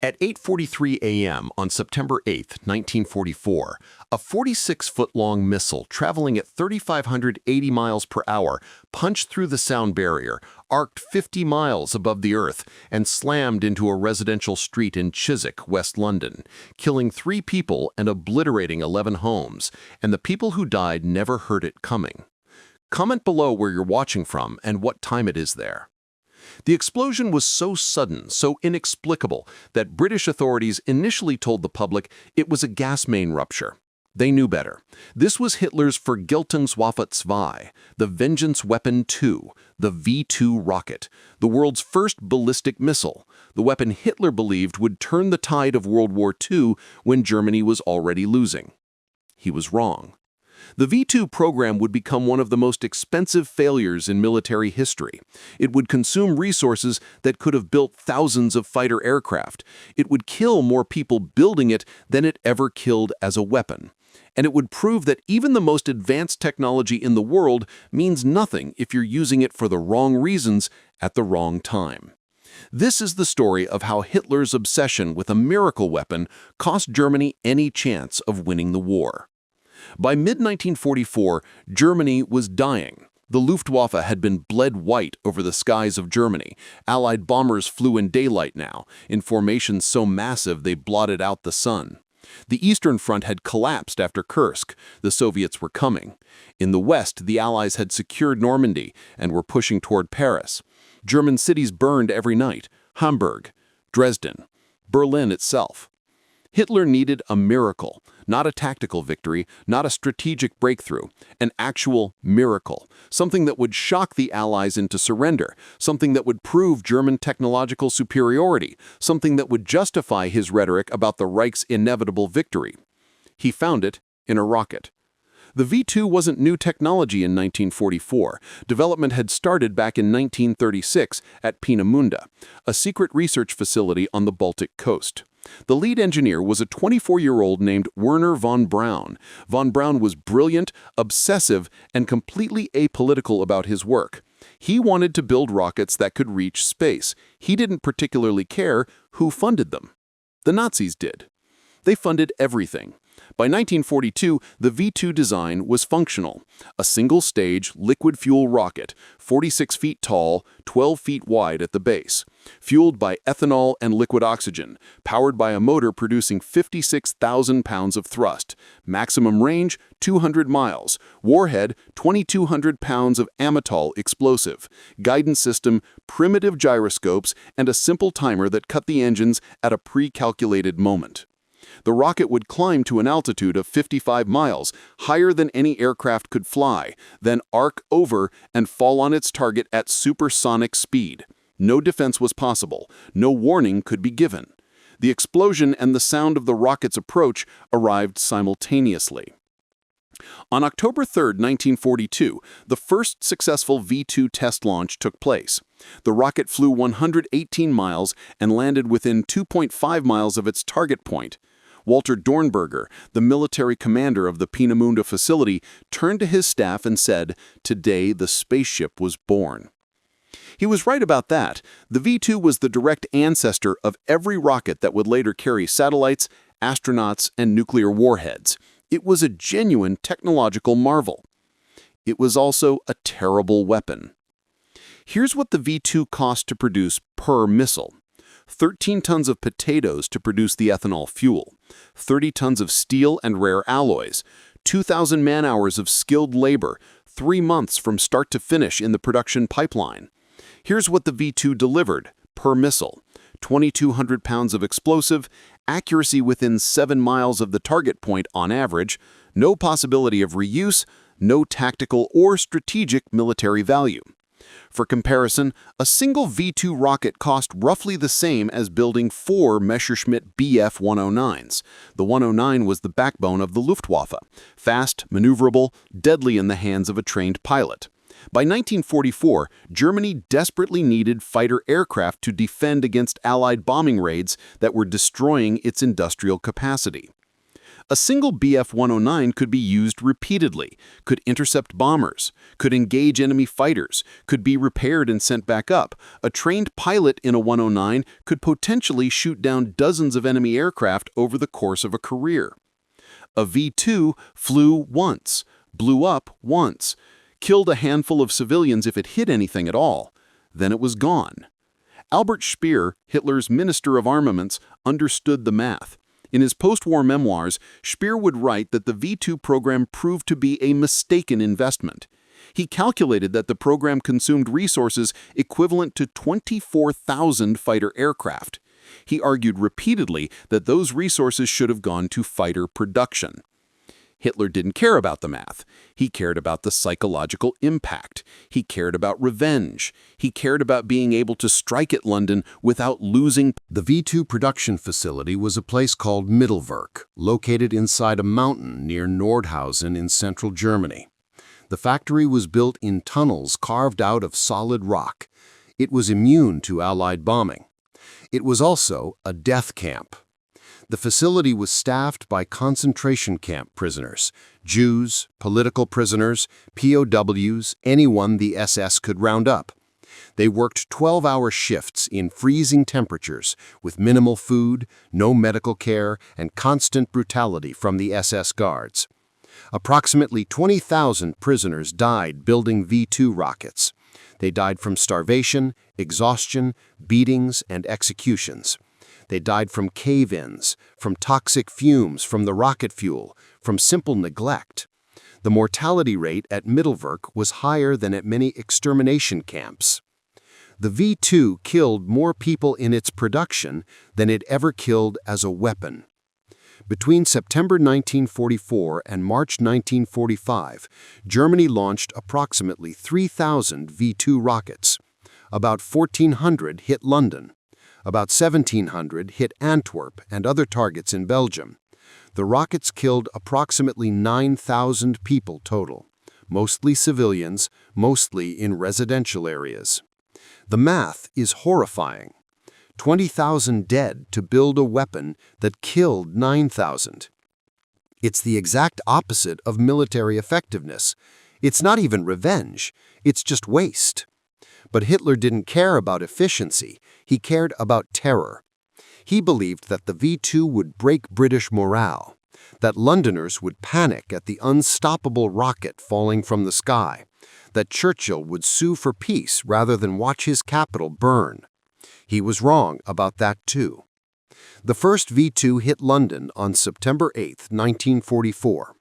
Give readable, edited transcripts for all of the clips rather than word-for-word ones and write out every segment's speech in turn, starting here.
At 8:43 a.m. on September 8, 1944, a 46-foot-long missile traveling at 3,580 miles per hour punched through the sound barrier, arced 50 miles above the Earth, and slammed into a residential street in Chiswick, West London, killing 3 people and obliterating 11 homes, and the people who died never heard it coming. Comment below where you're watching from and what time it is there. The explosion was so sudden, so inexplicable, that British authorities initially told the public it was a gas main rupture. They knew better. This was Hitler's Vergeltungswaffe II, the Vengeance Weapon II, the V-2 rocket, the world's first ballistic missile, the weapon Hitler believed would turn the tide of World War II when Germany was already losing. He was wrong. The V-2 program would become one of the most expensive failures in military history. It would consume resources that could have built thousands of fighter aircraft. It would kill more people building it than it ever killed as a weapon. And it would prove that even the most advanced technology in the world means nothing if you're using it for the wrong reasons at the wrong time. This is the story of how Hitler's obsession with a miracle weapon cost Germany any chance of winning the war. By mid-1944, Germany was dying. The Luftwaffe had been bled white over the skies of Germany. Allied bombers flew in daylight now, in formations so massive they blotted out the sun. The Eastern Front had collapsed after Kursk. The Soviets were coming. In the West, the Allies had secured Normandy and were pushing toward Paris. German cities burned every night: Hamburg, Dresden, Berlin itself. Hitler needed a miracle, not a tactical victory, not a strategic breakthrough, an actual miracle, something that would shock the Allies into surrender, something that would prove German technological superiority, something that would justify his rhetoric about the Reich's inevitable victory. He found it in a rocket. The V-2 wasn't new technology in 1944. Development had started back in 1936 at Peenemünde, a secret research facility on the Baltic coast. The lead engineer was a 24-year-old named Werner von Braun. Von Braun was brilliant, obsessive, and completely apolitical about his work. He wanted to build rockets that could reach space. He didn't particularly care who funded them. The Nazis did. They funded everything. By 1942, the V-2 design was functional. A single-stage, liquid-fuel rocket, 46 feet tall, 12 feet wide at the base. Fueled by ethanol and liquid oxygen, powered by a motor producing 56,000 pounds of thrust. Maximum range, 200 miles. Warhead, 2,200 pounds of amytal explosive. Guidance system, primitive gyroscopes, and a simple timer that cut the engines at a pre-calculated moment. The rocket would climb to an altitude of 55 miles, higher than any aircraft could fly, then arc over and fall on its target at supersonic speed. No defense was possible. No warning could be given. The explosion and the sound of the rocket's approach arrived simultaneously. On October 3, 1942, the first successful V-2 test launch took place. The rocket flew 118 miles and landed within 2.5 miles of its target point. Walter Dornberger, the military commander of the Peenemünde facility, turned to his staff and said, "Today the spaceship was born." He was right about that. The V-2 was the direct ancestor of every rocket that would later carry satellites, astronauts, and nuclear warheads. It was a genuine technological marvel. It was also a terrible weapon. Here's what the V-2 cost to produce per missile. 13 tons of potatoes to produce the ethanol fuel, 30 tons of steel and rare alloys, 2,000 man-hours of skilled labor, 3 months from start to finish in the production pipeline. Here's what the V-2 delivered per missile: 2,200 pounds of explosive, accuracy within 7 miles of the target point on average, no possibility of reuse, no tactical or strategic military value. For comparison, a single V-2 rocket cost roughly the same as building 4 Messerschmitt Bf 109s. The 109 was the backbone of the Luftwaffe, fast, maneuverable, deadly in the hands of a trained pilot. By 1944, Germany desperately needed fighter aircraft to defend against Allied bombing raids that were destroying its industrial capacity. A single Bf-109 could be used repeatedly, could intercept bombers, could engage enemy fighters, could be repaired and sent back up. A trained pilot in a 109 could potentially shoot down dozens of enemy aircraft over the course of a career. A V-2 flew once, blew up once, killed a handful of civilians if it hit anything at all. Then it was gone. Albert Speer, Hitler's Minister of Armaments, understood the math. In his post-war memoirs, Speer would write that the V-2 program proved to be a mistaken investment. He calculated that the program consumed resources equivalent to 24,000 fighter aircraft. He argued repeatedly that those resources should have gone to fighter production. Hitler didn't care about the math. He cared about the psychological impact. He cared about revenge. He cared about being able to strike at London without losing. The V-2 production facility was a place called Mittelwerk, located inside a mountain near Nordhausen in central Germany. The factory was built in tunnels carved out of solid rock. It was immune to Allied bombing. It was also a death camp. The facility was staffed by concentration camp prisoners, Jews, political prisoners, POWs, anyone the SS could round up. They worked 12-hour shifts in freezing temperatures with minimal food, no medical care, and constant brutality from the SS guards. Approximately 20,000 prisoners died building V-2 rockets. They died from starvation, exhaustion, beatings, and executions. They died from cave-ins, from toxic fumes from the rocket fuel, from simple neglect. The mortality rate at Mittelwerk was higher than at many extermination camps. The V-2 killed more people in its production than it ever killed as a weapon. Between September 1944 and March 1945, Germany launched approximately 3,000 V-2 rockets. About 1,400 hit London. About 1,700 hit Antwerp and other targets in Belgium. The rockets killed approximately 9,000 people total, mostly civilians, mostly in residential areas. The math is horrifying. 20,000 dead to build a weapon that killed 9,000. It's the exact opposite of military effectiveness. It's not even revenge, it's just waste. But Hitler didn't care about efficiency, he cared about terror. He believed that the V-2 would break British morale, that Londoners would panic at the unstoppable rocket falling from the sky, that Churchill would sue for peace rather than watch his capital burn. He was wrong about that too. The first V-2 hit London on September 8, 1944.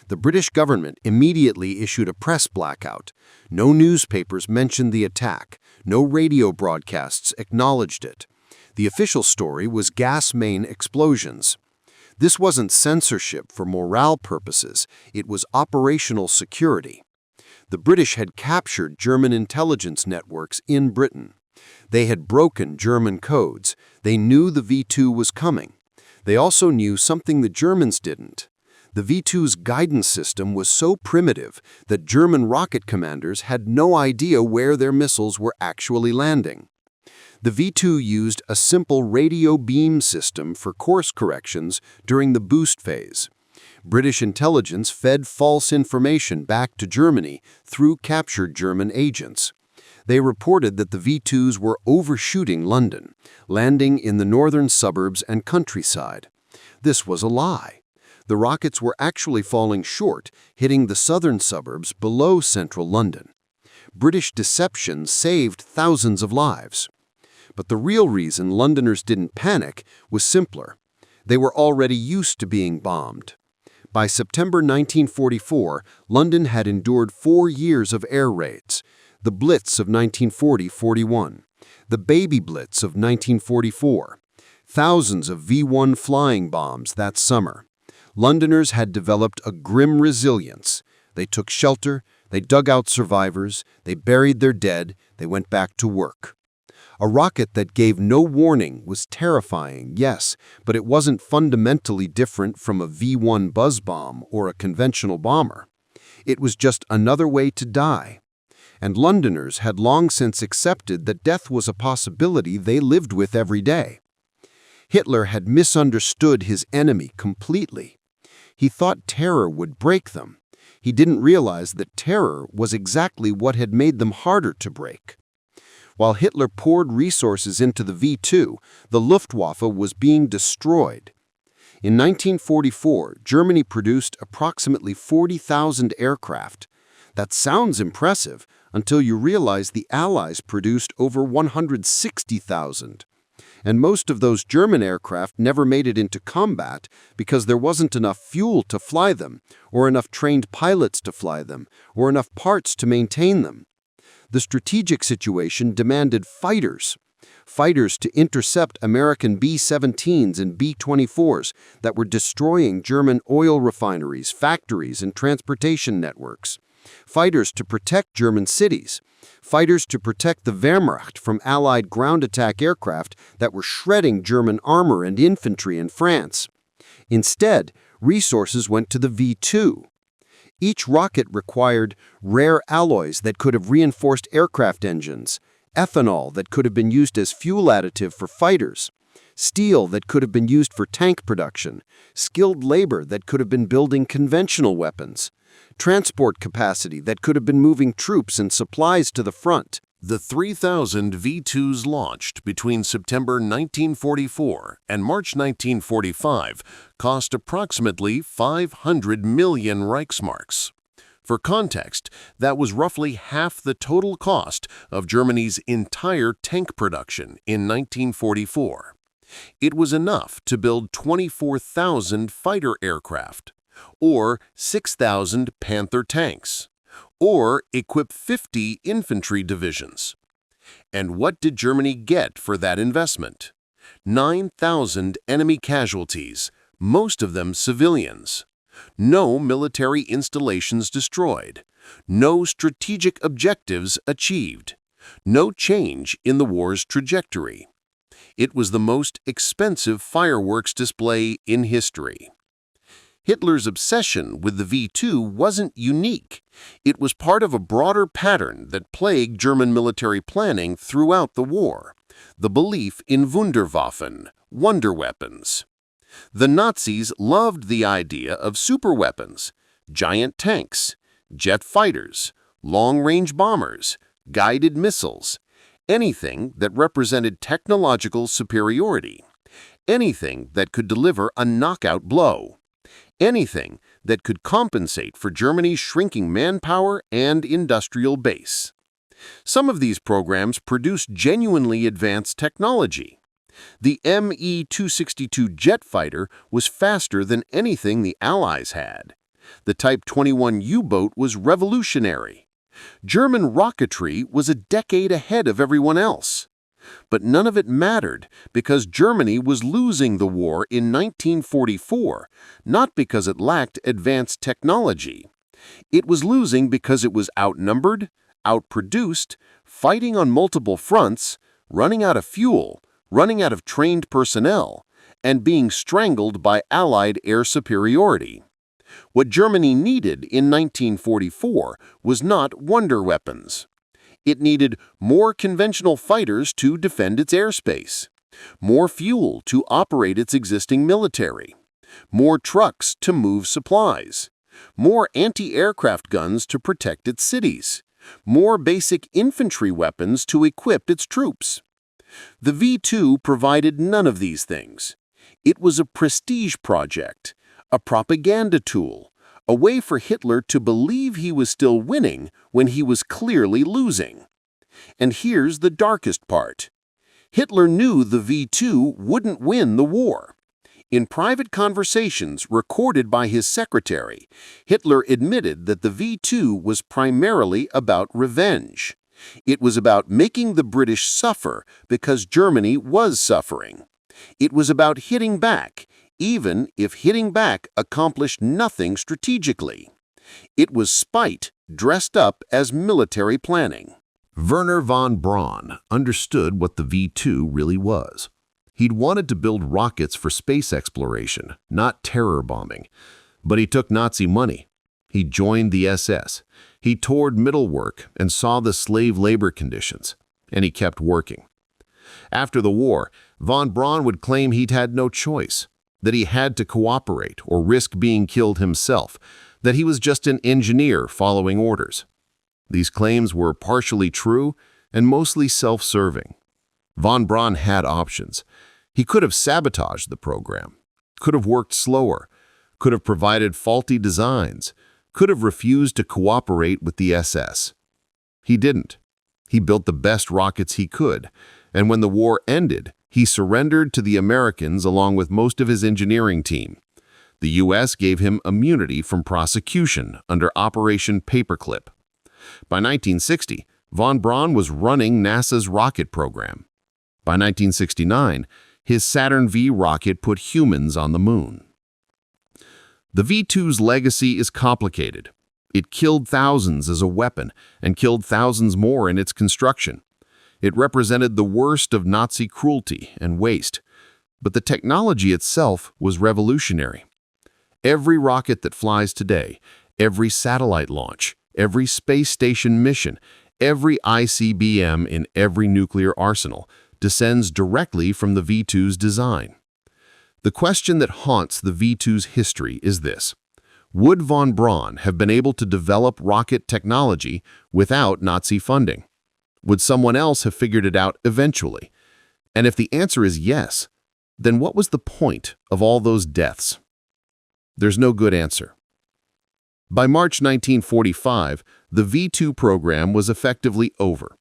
The British government immediately issued a press blackout. No newspapers mentioned the attack. No radio broadcasts acknowledged it. The official story was gas main explosions. This wasn't censorship for morale purposes. It was operational security. The British had captured German intelligence networks in Britain. They had broken German codes. They knew the V-2 was coming. They also knew something the Germans didn't. The V-2's guidance system was so primitive that German rocket commanders had no idea where their missiles were actually landing. The V-2 used a simple radio beam system for course corrections during the boost phase. British intelligence fed false information back to Germany through captured German agents. They reported that the V-2s were overshooting London, landing in the northern suburbs and countryside. This was a lie. The rockets were actually falling short, hitting the southern suburbs below central London. British deception saved thousands of lives. But the real reason Londoners didn't panic was simpler. They were already used to being bombed. By September 1944, London had endured 4 years of air raids. The Blitz of 1940-41, the Baby Blitz of 1944, thousands of V-1 flying bombs that summer. Londoners had developed a grim resilience. They took shelter, they dug out survivors, they buried their dead, they went back to work. A rocket that gave no warning was terrifying, yes, but it wasn't fundamentally different from a V-1 buzz bomb or a conventional bomber. It was just another way to die. And Londoners had long since accepted that death was a possibility they lived with every day. Hitler had misunderstood his enemy completely. He thought terror would break them. He didn't realize that terror was exactly what had made them harder to break. While Hitler poured resources into the V2, the Luftwaffe was being destroyed. In 1944, Germany produced approximately 40,000 aircraft. That sounds impressive until you realize the Allies produced over 160,000. And most of those German aircraft never made it into combat because there wasn't enough fuel to fly them, or enough trained pilots to fly them, or enough parts to maintain them. The strategic situation demanded fighters to intercept American B-17s and B-24s that were destroying German oil refineries, factories, and transportation networks. Fighters to protect German cities. Fighters to protect the Wehrmacht from Allied ground attack aircraft that were shredding German armor and infantry in France. Instead, resources went to the V2. Each rocket required rare alloys that could have reinforced aircraft engines, ethanol that could have been used as fuel additive for fighters, steel that could have been used for tank production, skilled labor that could have been building conventional weapons, transport capacity that could have been moving troops and supplies to the front. The 3,000 V2s launched between September 1944 and March 1945 cost approximately 500 million Reichsmarks. For context, that was roughly half the total cost of Germany's entire tank production in 1944. It was enough to build 24,000 fighter aircraft, or 6,000 Panther tanks, or equip 50 infantry divisions. And what did Germany get for that investment? 9,000 enemy casualties, most of them civilians. No military installations destroyed. No strategic objectives achieved. No change in the war's trajectory. It was the most expensive fireworks display in history. Hitler's obsession with the V2 wasn't unique. It was part of a broader pattern that plagued German military planning throughout the war, the belief in Wunderwaffen, wonder weapons. The Nazis loved the idea of superweapons, giant tanks, jet fighters, long-range bombers, guided missiles, anything that represented technological superiority, anything that could deliver a knockout blow. Anything that could compensate for Germany's shrinking manpower and industrial base. Some of these programs produced genuinely advanced technology. The Me-262 jet fighter was faster than anything the Allies had. The Type 21 U-boat was revolutionary. German rocketry was a decade ahead of everyone else. But none of it mattered because Germany was losing the war in 1944, not because it lacked advanced technology. It was losing because it was outnumbered, outproduced, fighting on multiple fronts, running out of fuel, running out of trained personnel, and being strangled by Allied air superiority. What Germany needed in 1944 was not wonder weapons. It needed more conventional fighters to defend its airspace, more fuel to operate its existing military, more trucks to move supplies, more anti-aircraft guns to protect its cities, more basic infantry weapons to equip its troops. The V2 provided none of these things. It was a prestige project, a propaganda tool, a way for Hitler to believe he was still winning when he was clearly losing. And here's the darkest part. Hitler knew the V2 wouldn't win the war. In private conversations recorded by his secretary, Hitler admitted that the V2 was primarily about revenge. It was about making the British suffer because Germany was suffering. It was about hitting back, even if hitting back accomplished nothing strategically. It was spite dressed up as military planning. Wernher von Braun understood what the V2 really was. He'd wanted to build rockets for space exploration, not terror bombing. But he took Nazi money. He joined the SS. He toured middle work and saw the slave labor conditions. And he kept working. After the war, von Braun would claim he'd had no choice. that he had to cooperate or risk being killed himself, that he was just an engineer following orders. These claims were partially true and mostly self-serving. Von Braun had options. He could have sabotaged the program, could have worked slower, could have provided faulty designs, could have refused to cooperate with the SS. He didn't. He built the best rockets he could, and when the war ended, he surrendered to the Americans along with most of his engineering team. The U.S. gave him immunity from prosecution under Operation Paperclip. By 1960, von Braun was running NASA's rocket program. By 1969, his Saturn V rocket put humans on the moon. The V-2's legacy is complicated. It killed thousands as a weapon and killed thousands more in its construction. It represented the worst of Nazi cruelty and waste, but the technology itself was revolutionary. Every rocket that flies today, every satellite launch, every space station mission, every ICBM in every nuclear arsenal descends directly from the V-2's design. The question that haunts the V-2's history is this: would von Braun have been able to develop rocket technology without Nazi funding? Would someone else have figured it out eventually? And if the answer is yes, then what was the point of all those deaths? There's no good answer. By March 1945, the V-2 program was effectively over.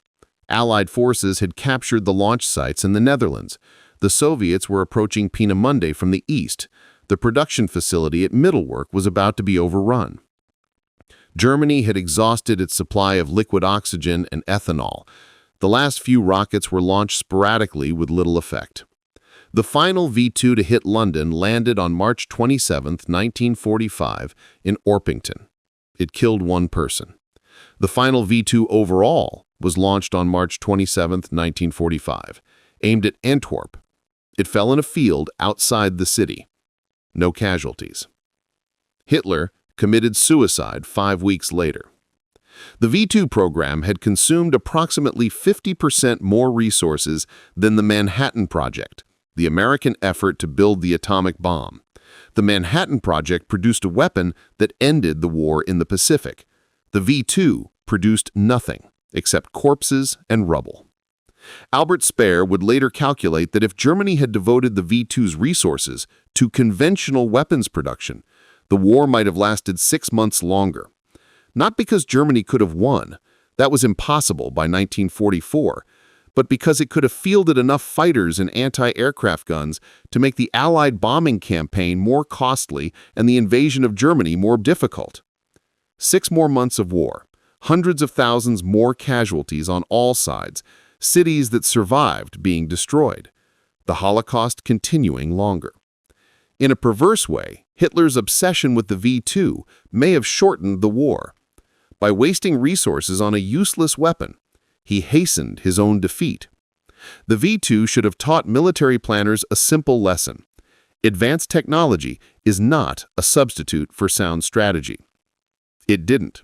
Allied forces had captured the launch sites in the Netherlands. The Soviets were approaching Peenemünde from the east. The production facility at Middelwerk was about to be overrun. Germany had exhausted its supply of liquid oxygen and ethanol. The last few rockets were launched sporadically with little effect. The final V-2 to hit London landed on March 27, 1945, in Orpington. It killed one person. The final V-2 overall was launched on March 27, 1945, aimed at Antwerp. It fell in a field outside the city. No casualties. Hitler committed suicide 5 weeks later. The V-2 program had consumed approximately 50% more resources than the Manhattan Project, the American effort to build the atomic bomb. The Manhattan Project produced a weapon that ended the war in the Pacific. The V-2 produced nothing except corpses and rubble. Albert Speer would later calculate that if Germany had devoted the V-2's resources to conventional weapons production, the war might have lasted 6 months longer. Not because Germany could have won, that was impossible by 1944, but because it could have fielded enough fighters and anti-aircraft guns to make the Allied bombing campaign more costly and the invasion of Germany more difficult. 6 more months of war, hundreds of thousands more casualties on all sides, cities that survived being destroyed, the Holocaust continuing longer. In a perverse way, Hitler's obsession with the V-2 may have shortened the war. By wasting resources on a useless weapon, he hastened his own defeat. The V-2 should have taught military planners a simple lesson. Advanced technology is not a substitute for sound strategy. It didn't.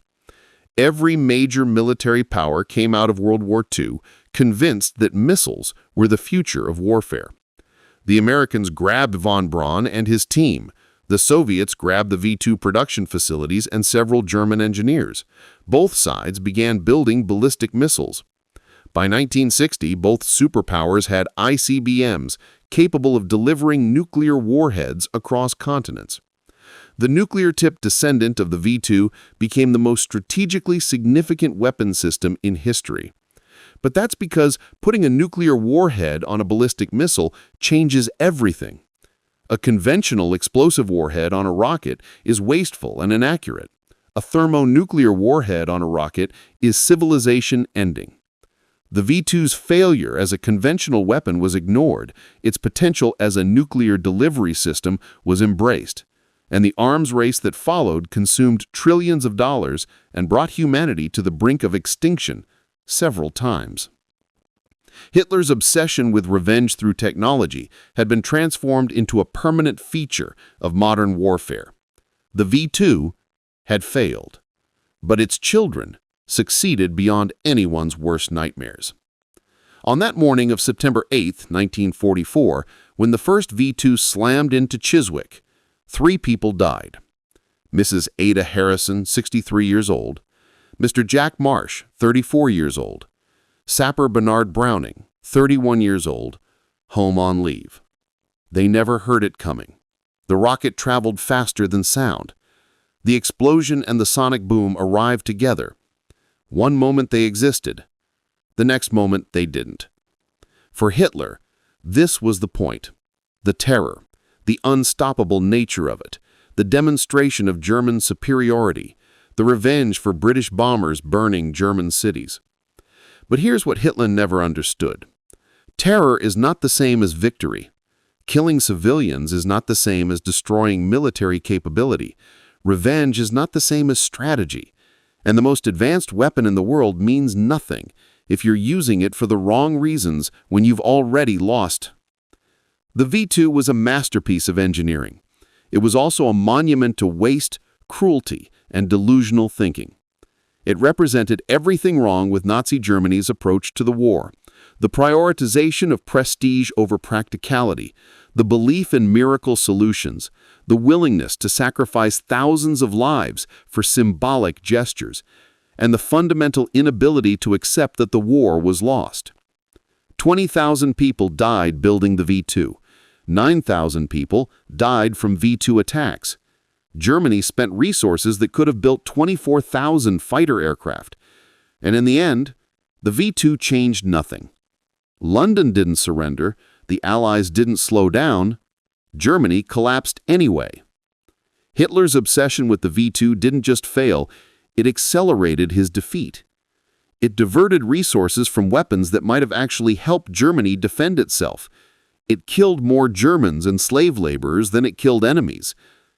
Every major military power came out of World War II convinced that missiles were the future of warfare. The Americans grabbed von Braun and his team. The Soviets grabbed the V-2 production facilities and several German engineers. Both sides began building ballistic missiles. By 1960, both superpowers had ICBMs capable of delivering nuclear warheads across continents. The nuclear-tipped descendant of the V-2 became the most strategically significant weapon system in history. But that's because putting a nuclear warhead on a ballistic missile changes everything. A conventional explosive warhead on a rocket is wasteful and inaccurate. A thermonuclear warhead on a rocket is civilization-ending. The V-2's failure as a conventional weapon was ignored. Its potential as a nuclear delivery system was embraced. And the arms race that followed consumed trillions of dollars and brought humanity to the brink of extinction several times. Hitler's obsession with revenge through technology had been transformed into a permanent feature of modern warfare. The V-2 had failed, but its children succeeded beyond anyone's worst nightmares. On that morning of September 8, 1944, When the first V-2 slammed into Chiswick, 3 people died. Mrs. Ada Harrison, 63 years old, Mr. Jack Marsh, 34 years old, Sapper Bernard Browning, 31 years old, home on leave. They never heard it coming. The rocket traveled faster than sound. The explosion and the sonic boom arrived together. One moment they existed. The next moment they didn't. For Hitler, this was the point. The terror, the unstoppable nature of it, the demonstration of German superiority, the revenge for British bombers burning German cities. But here's what Hitler never understood. Terror is not the same as victory. Killing civilians is not the same as destroying military capability. Revenge is not the same as strategy. And the most advanced weapon in the world means nothing if you're using it for the wrong reasons when you've already lost. The V-2 was a masterpiece of engineering. It was also a monument to waste, cruelty, and delusional thinking. It represented everything wrong with Nazi Germany's approach to the war. The prioritization of prestige over practicality, the belief in miracle solutions, the willingness to sacrifice thousands of lives for symbolic gestures, and the fundamental inability to accept that the war was lost. 20,000 people died building the V-2. 9,000 people died from V-2 attacks. Germany spent resources that could have built 24,000 fighter aircraft. And in the end, the V-2 changed nothing. London didn't surrender, the Allies didn't slow down, Germany collapsed anyway. Hitler's obsession with the V-2 didn't just fail, it accelerated his defeat. It diverted resources from weapons that might have actually helped Germany defend itself. It killed more Germans and slave laborers than it killed enemies,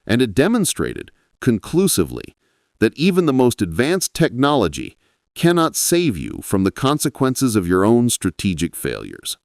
and it demonstrated, conclusively, that even the most advanced technology cannot save you from the consequences of your own strategic failures.